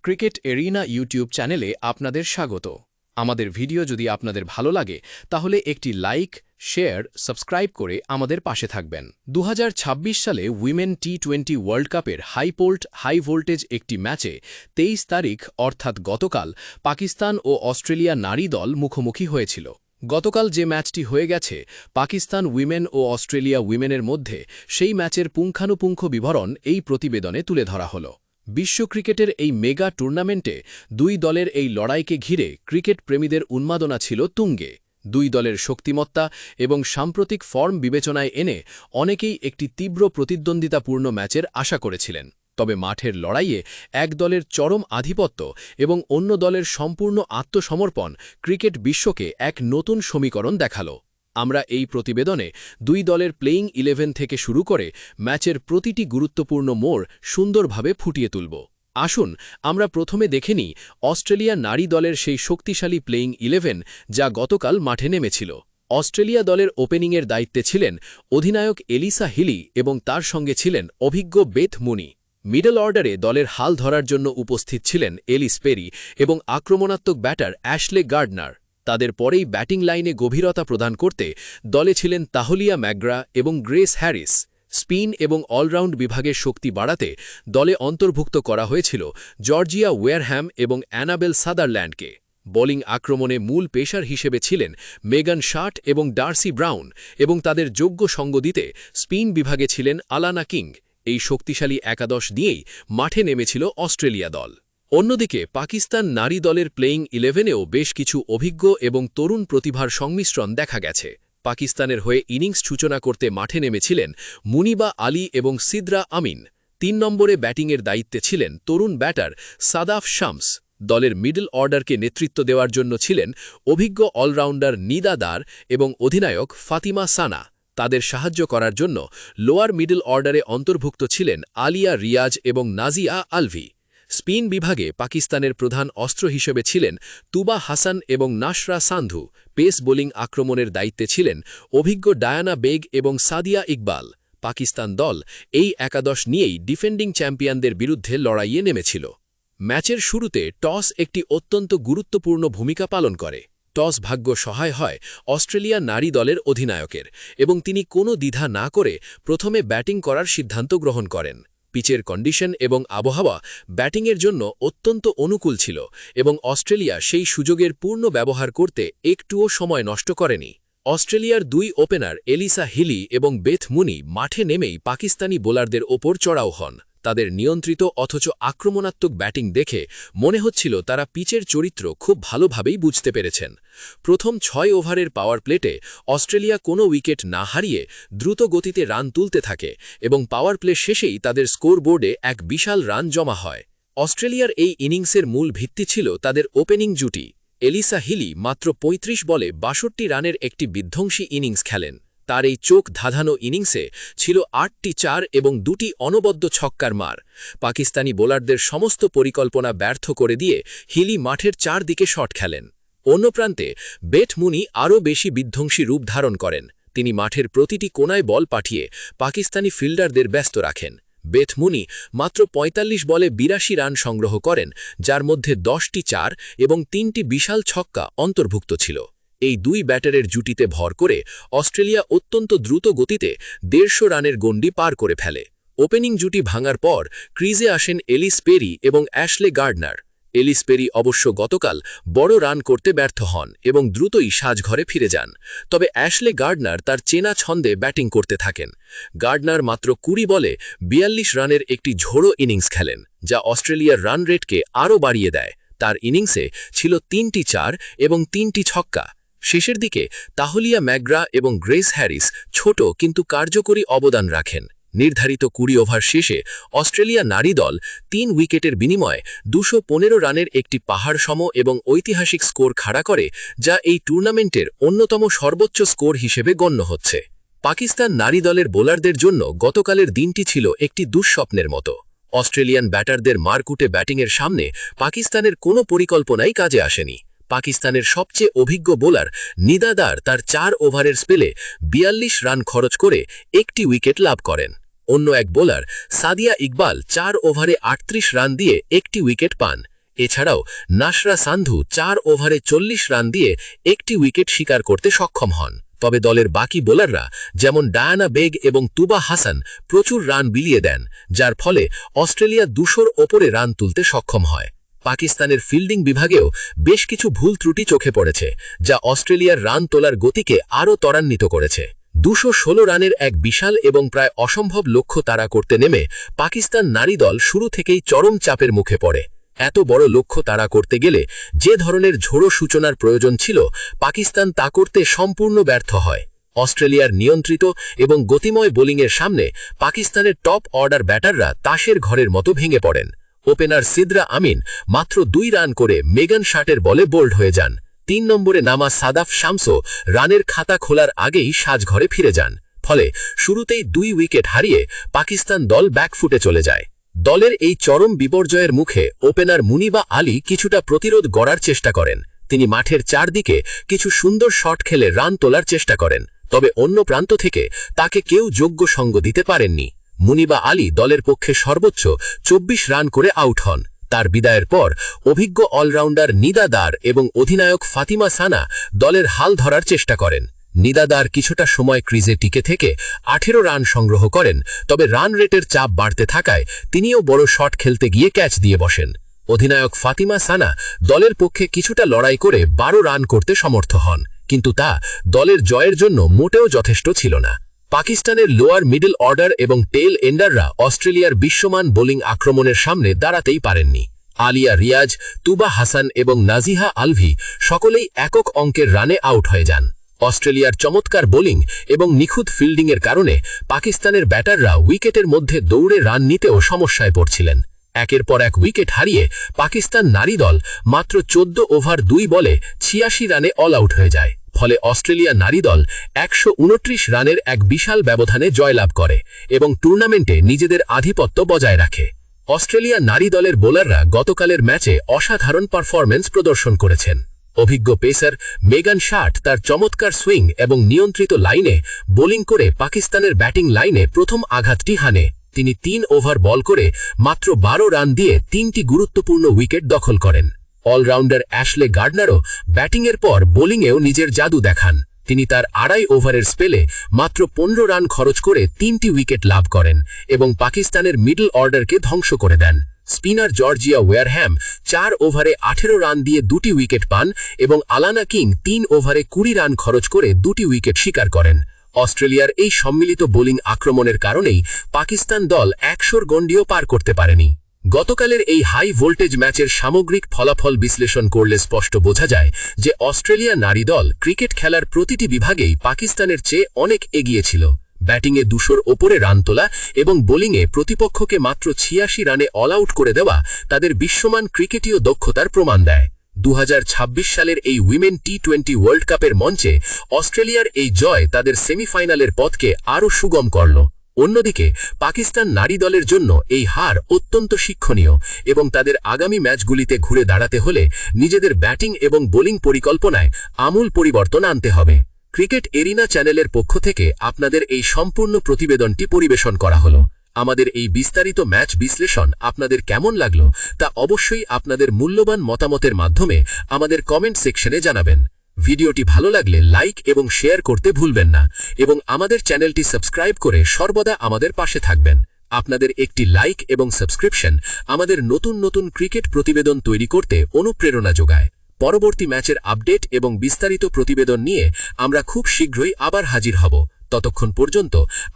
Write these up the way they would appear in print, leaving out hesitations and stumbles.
Cricket arena YouTube চ্যানেলে আপনাদের স্বাগত। আমাদের ভিডিও যদি আপনাদের ভালো লাগে তাহলে একটি লাইক, শেয়ার, সাবস্ক্রাইব করে আমাদের পাশে থাকবেন। 2026 সালে উইমেন টি20 ওয়ার্ল্ড কাপের হাই ভোল্টেজ একটি ম্যাচে 23 তারিখ অর্থাৎ গতকাল পাকিস্তান ও অস্ট্রেলিয়া নারী দল মুখোমুখি হয়েছিল। গতকাল যে ম্যাচটি হয়ে গেছে পাকিস্তান উইমেন ও অস্ট্রেলিয়া উইমেনের মধ্যে, সেই ম্যাচের পুঙ্খানুপুঙ্খ বিবরণ এই প্রতিবেদনে তুলে ধরা হলো। বিশ্ব ক্রিকেটের এই মেগা টুর্নামেন্টে দুই দলের এই লড়াইকে ঘিরে ক্রিকেট প্রেমীদের উন্মাদনা ছিল তুঙ্গে। দুই দলের শক্তিমত্তা এবং সাম্প্রতিক ফর্ম বিবেচনায় এনে অনেকেই একটি তীব্র প্রতিদ্বন্দ্বিতাপূর্ণ ম্যাচের আশা করেছিলেন। তবে মাঠের লড়াইয়ে এক দলের চরম আধিপত্য এবং অন্য দলের সম্পূর্ণ আত্মসমর্পণ ক্রিকেট বিশ্বকে এক নতুন সমীকরণ দেখালো। আমরা এই প্রতিবেদনে দুই দলের প্লেয়িং 11 থেকে শুরু করে ম্যাচের প্রতিটি গুরুত্বপূর্ণ মোড় সুন্দরভাবে ফুটিয়ে তুলব। আসুন আমরা প্রথমে দেখে নিই অস্ট্রেলিয়া নারী দলের সেই শক্তিশালী প্লেয়িং 11 যা গতকাল মাঠে নেমেছিল। অস্ট্রেলিয়া দলের ওপেনিংয়ের দায়িত্বে ছিলেন অধিনায়ক এলিসা হিলি এবং তার সঙ্গে ছিলেন অভিজ্ঞ বেথ মুনি। মিডল অর্ডারে দলের হাল ধরার জন্য উপস্থিত ছিলেন এলিস পেরি এবং আক্রমণাত্মক ব্যাটার অ্যাশলে গার্ডনার। তাদের পরেই ব্যাটিং লাইনে গভীরতা প্রদান করতে দলে ছিলেন তাহলিয়া ম্যাকগ্রা এবং গ্রেস হ্যারিস। স্পিন এবং অলরাউন্ড বিভাগের শক্তি বাড়াতে দলে অন্তর্ভুক্ত করা হয়েছিল জর্জিয়া ওয়ারহ্যাম এবং অ্যানাবেল সাদারল্যান্ডকে। বোলিং আক্রমণে মূল পেসার হিসেবে ছিলেন মেগান শার্ট এবং ডার্সি ব্রাউন, এবং তাদের যোগ্য সঙ্গ দিতে স্পিন বিভাগে ছিলেন আলানা কিং। এই শক্তিশালী একাদশ দিয়েই মাঠে নেমেছিল অস্ট্রেলিয়া দল। অন্যদিকে পাকিস্তান নারী দলের প্লেয়িং 11এও বেশ কিছু অভিজ্ঞ এবং তরুণ প্রতিভার সংমিশ্রণ দেখা গেছে। পাকিস্তানের হয়ে ইনিংস সূচনা করতে মাঠে নেমেছিলেন মুনিবা আলী এবং সিদরা আমিন। 3 নম্বরে ব্যাটিংয়ের দায়িত্বে ছিলেন তরুণ ব্যাটার সাদাফ শামস। দলের মিডল অর্ডারকে নেতৃত্ব দেওয়ার জন্য ছিলেন অভিজ্ঞ অলরাউন্ডার নিদা দার এবং অধিনায়ক ফাতিমা সানা। তাদের সাহায্য করার জন্য লোয়ার মিডল অর্ডারে অন্তর্ভুক্ত ছিলেন আলিয়া রিয়াজ এবং নাজিয়া আলভি। স্পিন বিভাগে পাকিস্তানের প্রধান অস্ত্র হিসেবে ছিলেন তুবা হাসান এবং নাসরা সান্ধু। পেস বোলিং আক্রমণের দায়িত্বে ছিলেন অভিজ্ঞ ডায়ানা বেগ এবং সাদিয়া ইকবাল। পাকিস্তান দল এই একাদশ নিয়েই ডিফেন্ডিং চ্যাম্পিয়নদের বিরুদ্ধে লড়াইয়ে নেমেছিল। ম্যাচের শুরুতে টস একটি অত্যন্ত গুরুত্বপূর্ণ ভূমিকা পালন করে। টস ভাগ্য সহায় হয় অস্ট্রেলিয়া নারী দলের অধিনায়কের, এবং তিনি কোনো দ্বিধা না করে প্রথমে ব্যাটিং করার সিদ্ধান্ত গ্রহণ করেন। পিচের কন্ডিশন এবং আবহাওয়া ব্যাটিংয়ের জন্য অত্যন্ত অনুকূল ছিল, এবং অস্ট্রেলিয়া সেই সুযোগের পূর্ণ ব্যবহার করতে একটুও সময় নষ্ট করেনি। অস্ট্রেলিয়ার দুই ওপেনার এলিসা হিলি এবং বেথ মুনি মাঠে নেমেই পাকিস্তানি বোলারদের ওপর চড়াও হন। তাদের নিয়ন্ত্রিত অথচ আক্রমণাত্মক ব্যাটিং দেখে মনে হচ্ছিল তারা পিচের চরিত্র খুব ভালোভাবেই বুঝতে পেরেছেন। প্রথম 6 ওভারের পাওয়ার প্লেটে অস্ট্রেলিয়া কোনো উইকেট না হারিয়ে দ্রুত গতিতে রান তুলতে থাকে, এবং পাওয়ার প্লে শেষেই তাদের স্কোরবোর্ডে এক বিশাল রান জমা হয়। অস্ট্রেলিয়ার এই ইনিংসের মূল ভিত্তি ছিল তাদের ওপেনিং জুটি। এলিসা হিলি মাত্র ৩৫ বলে ৬২ রানের একটি বিধ্বংসী ইনিংস খেলেন। তার এই চোখ ধাঁধানো ইনিংসে ছিল ৮টি ৪ এবং 2টি অনবদ্য ছক্কার মার। পাকিস্তানি বোলারদের সমস্ত পরিকল্পনা ব্যর্থ করে দিয়ে হিলি মাঠের চারদিকে শট খেলেন। অন্য প্রান্তে বেথ মুনি আরও বেশি বিধ্বংসী রূপ ধারণ করেন। তিনি মাঠের প্রতিটি কোনায় বল পাঠিয়ে পাকিস্তানি ফিল্ডারদের ব্যস্ত রাখেন। বেথ মুনি মাত্র ৪৫ বলে ৮২ রান সংগ্রহ করেন, যার মধ্যে 10টি ৪ এবং 3টি বিশাল ছক্কা অন্তর্ভুক্ত ছিল। এই দুই ব্যাটারের জুটিতে ভর করে অস্ট্রেলিয়া অত্যন্ত দ্রুত গতিতে ১৫০ রানের গণ্ডি পার করে ফেলে। ওপেনিং জুটি ভাঙার পর ক্রিজে আসেন এলিস পেরি এবং অ্যাশলে গার্ডনার। এলিস পেরি অবশ্য গতকাল বড় রান করতে ব্যর্থ হন এবং দ্রুতই সাজঘরে ফিরে যান। তবে অ্যাশলে গার্ডনার তার চেনা ছন্দে ব্যাটিং করতে থাকেন। গার্ডনার মাত্র ২০ বলে ৪২ রানের একটি ঝোড়ো ইনিংস খেলেন, যা অস্ট্রেলিয়ার রান রেটকে আরও বাড়িয়ে দেয়। তার ইনিংসে ছিল 3টি ৪ এবং 3টি ছক্কা। শেষের দিকে তাহলিয়া ম্যাকগ্রা এবং গ্রেস হ্যারিস ছোট কিন্তু কার্যকরী অবদান রাখেন। নির্ধারিত ২০ ওভার শেষে অস্ট্রেলিয়া নারী দল ৩ উইকেটের বিনিময়ে ২১৫ রানের একটি পাহাড়সম এবং ঐতিহাসিক স্কোর খাড়া করে, যা এই টুর্নামেন্টের অন্যতম সর্বোচ্চ স্কোর হিসেবে গণ্য হচ্ছে। পাকিস্তান নারী দলের বোলারদের জন্য গতকালের দিনটি ছিল একটি দুঃস্বপ্নের মতো। অস্ট্রেলিয়ান ব্যাটারদের মারকুটে ব্যাটিংয়ের সামনে পাকিস্তানের কোনো পরিকল্পনাই কাজে আসেনি। পাকিস্তানের সবচেয়ে অভিজ্ঞ বোলার নিদা দার তার 4 ওভারের স্পেলে ৪২ রান খরচ করে একটি উইকেট লাভ করেন। অন্য এক বোলার সাদিয়া ইকবাল 4 ওভারে ৩৮ রান দিয়ে একটি উইকেট পান। এছাড়াও নাসরা সান্ধু 4 ওভারে 40 রান দিয়ে একটি উইকেট শিকার করতে সক্ষম হন। তবে দলের বাকি বোলাররা যেমন ডায়ানা বেগ এবং তুবা হাসান প্রচুর রান বিলিয়ে দেন, যার ফলে অস্ট্রেলিয়া 200-র ওপরে রান তুলতে সক্ষম হয়। পাকিস্তানের ফিল্ডিং বিভাগেও বেশ কিছু ভুল ত্রুটি চোখে পড়েছে, যা অস্ট্রেলিয়ার রান তোলার গতিকে আরও ত্বরান্বিত করেছে। 216 রানের এক বিশাল এবং প্রায় অসম্ভব লক্ষ্য তাড়া করতে নেমে পাকিস্তান নারী দল শুরু থেকেই চরম চাপের মুখে পড়ে। এত বড় লক্ষ্য তাড়া করতে গেলে যে ধরনের ঝোড়ো সূচনার প্রয়োজন ছিল, পাকিস্তান তা করতে সম্পূর্ণ ব্যর্থ হয়। অস্ট্রেলিয়ার নিয়ন্ত্রিত এবং গতিময় বোলিংয়ের সামনে পাকিস্তানের টপ অর্ডার ব্যাটাররা তাসের ঘরের মতো ভেঙে পড়েন। ওপেনার সিদরা আমিন মাত্র 2 রান করে মেগান শার্টের বলে বোল্ড হয়ে যান। 3 নম্বরে নামা সাদাফ শামসও রানের খাতা খোলার আগেই সাজঘরে ফিরে যান। ফলে শুরুতেই 2 উইকেট হারিয়ে পাকিস্তান দল ব্যাকফুটে চলে যায়। দলের এই চরম বিপর্যয়ের মুখে ওপেনার মুনিবা আলী কিছুটা প্রতিরোধ গড়ার চেষ্টা করেন। তিনি মাঠের চারদিকে কিছু সুন্দর শট খেলে রান তোলার চেষ্টা করেন, তবে অন্য প্রান্ত থেকে তাকে কেউ যোগ্য সঙ্গ দিতে পারেননি। মুনিবা আলী দলের পক্ষে সর্বোচ্চ 24 রান করে আউট হন। তার বিদায়ের পর অভিজ্ঞ অলরাউন্ডার নিদা দার এবং অধিনায়ক ফাতিমা সানা দলের হাল ধরার চেষ্টা করেন। নিদা দার কিছুটা সময় ক্রিজে টিকে থেকে 18 রান সংগ্রহ করেন, তবে রান রেটের চাপ বাড়তে থাকায় তিনিও বড় শট খেলতে গিয়ে ক্যাচ দিয়ে বসেন। অধিনায়ক ফাতিমা সানা দলের পক্ষে কিছুটা লড়াই করে 12 রান করতে সমর্থ হন, কিন্তু তা দলের জয়ের জন্য মোটেও যথেষ্ট ছিল না। পাকিস্তানের লোয়ার মিডল অর্ডার এবং টেল এন্ডাররা অস্ট্রেলিয়ার বিশ্বমান বোলিং আক্রমণের সামনে দাঁড়াতেই পারেননি। আলিয়া রিয়াজ, তুবা হাসান এবং নাজিহা আলভি সকলেই একক অঙ্কের রানে আউট হয়ে যান। অস্ট্রেলিয়ার চমৎকার বোলিং এবং নিখুঁত ফিল্ডিংয়ের কারণে পাকিস্তানের ব্যাটাররা উইকেটের মধ্যে দৌড়ে রান নিতেও সমস্যায় পড়ছিলেন। একের পর এক উইকেট হারিয়ে পাকিস্তান নারী দল মাত্র 14 ওভার 2 বলে 86 রানে অল আউট হয়ে যায়। ফলে অস্ট্রেলিয়া নারী দল 129 রানের এক বিশাল ব্যবধানে জয়লাভ করে এবং টুর্নামেন্টে নিজেদের আধিপত্য বজায় রাখে। অস্ট্রেলিয়া নারী দলের বোলাররা গতকালের ম্যাচে অসাধারণ পারফরম্যান্স প্রদর্শন করেছেন। অভিজ্ঞ পেসার মেগান শার্ট তার চমৎকার সুইং এবং নিয়ন্ত্রিত লাইনে বোলিং করে পাকিস্তানের ব্যাটিং লাইনে প্রথম আঘাতটি হানে। তিনি 3 ওভার বল করে মাত্র 12 রান দিয়ে 3টি গুরুত্বপূর্ণ উইকেট দখল করেন। অলরাউন্ডার অ্যাশলে গার্ডনারও ব্যাটিংয়ের পর বোলিংয়েও নিজের জাদু দেখান। তিনি তার 2.5 ওভারের স্পেলে মাত্র 15 রান খরচ করে 3টি উইকেট লাভ করেন এবং পাকিস্তানের মিডল অর্ডারকে ধ্বংস করে দেন। স্পিনার জর্জিয়া ওয়ারহ্যাম 4 ওভারে 18 রান দিয়ে 2টি উইকেট পান এবং আলানা কিং 3 ওভারে 20 রান খরচ করে 2টি উইকেট শিকার করেন। অস্ট্রেলিয়ার এই সম্মিলিত বোলিং আক্রমণের কারণেই পাকিস্তান দল 100-র গণ্ডিও পার করতে পারেনি। গতকালের এই হাই ভোল্টেজ ম্যাচের সামগ্রিক ফলাফল বিশ্লেষণ করলে স্পষ্ট বোঝা যায় যে অস্ট্রেলিয়া নারী দল ক্রিকেট খেলার প্রতিটি বিভাগেই পাকিস্তানের চেয়ে অনেক এগিয়ে ছিল। ব্যাটিংয়ে 200-র ওপরে রান তোলা এবং বোলিংয়ে প্রতিপক্ষকে মাত্র 86 রানে অল আউট করে দেওয়া তাদের বিশ্বমান ক্রিকেটীয় দক্ষতার প্রমাণ দেয়। 2026 সালের এই উইমেন টি-20 ওয়ার্ল্ড কাপের মঞ্চে অস্ট্রেলিয়ার এই জয় তাদের সেমিফাইনালের পথকে আরও সুগম করল। অন্যদিকে পাকিস্তান নারী দলের জন্য এই হার অত্যন্ত শিক্ষণীয় এবং তাদের আগামী ম্যাচগুলিতে ঘুরে দাঁড়াতে হলে নিজেদের ব্যাটিং এবং বোলিং পরিকল্পনায় আমূল পরিবর্তন আনতে হবে। ক্রিকেট এরিনা চ্যানেলের পক্ষ থেকে আপনাদের এই সম্পূর্ণ প্রতিবেদনটি পরিবেশন করা হলো। আমাদের এই বিস্তারিত ম্যাচ বিশ্লেষণ আপনাদের কেমন লাগলো তা অবশ্যই আপনাদের মূল্যবান মতামতের মাধ্যমে আমাদের কমেন্ট সেকশনে জানাবেন। ভিডিওটি ভালো লাগলে লাইক এবং শেয়ার করতে ভুলবেন না এবং আমাদের চ্যানেলটি সাবস্ক্রাইব করে সর্বদা আমাদের পাশে থাকবেন। আপনাদের একটি লাইক এবং সাবস্ক্রিপশন আমাদের নতুন নতুন ক্রিকেট প্রতিবেদন তৈরি করতে অনুপ্রেরণা যোগায়। পরবর্তী ম্যাচের আপডেট এবং বিস্তারিত প্রতিবেদন নিয়ে আমরা খুব শীঘ্রই আবার হাজির হব। ততক্ষণ পর্যন্ত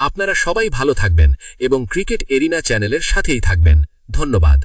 আপনারা সবাই ভালো থাকবেন এবং ক্রিকেট এরিনা চ্যানেলের সাথেই থাকবেন। ধন্যবাদ।